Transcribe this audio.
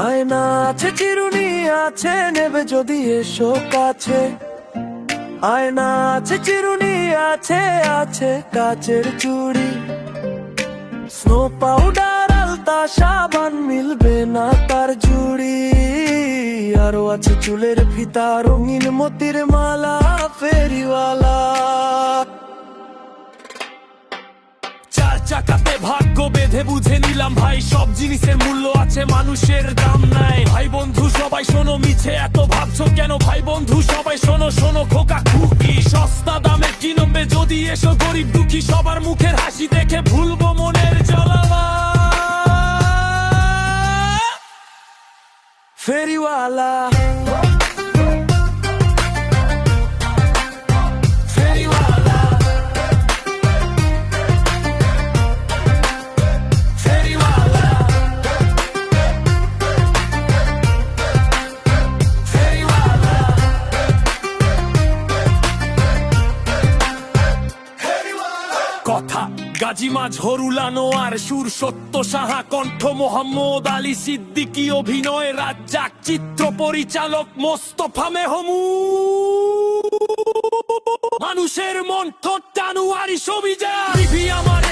আয়না আছে, চিরুনি আছে, নেবে যদি এসো কাছে। আয়না আছে, চিরুনি আছে, আছে কাচের চুড়ি। স্নো পাউডার, আলতা, সাবান, মিলবে না তার জুড়ি। আরো আছে চুলের ফিতা, রঙিন মতির মালা, ফেরিওয়ালা। চার চাকাতে ভাগ্য বেঁধে বুঝে নিলাম ভাই, সব জিনিসের মূল্য আছে, মানুষের দাম নাই। ভাই বন্ধু সবাই শোনো, মিছে এত ভাবছো কেন? ভাই বন্ধু সবাই শোনো, শোনো খোকা খুকি, সস্তা দামে কিনবে যদি এসো গরিব দুঃখী। সবার মুখের হাসি দেখে ভুলবো মনের জ্বালা। ফেরিওয়ালা, কথা গাজী ঝরুলানো আর সুর সত্য সাহা, কণ্ঠ মোহাম্মদ আলী সিদ্দিকী, অভিনয় রাজ্জাক, চিত্র পরিচালক মোস্তফা মেহমুদ। মানুষের মন ঠোঁট টানুয়ারি ছবি যা আমার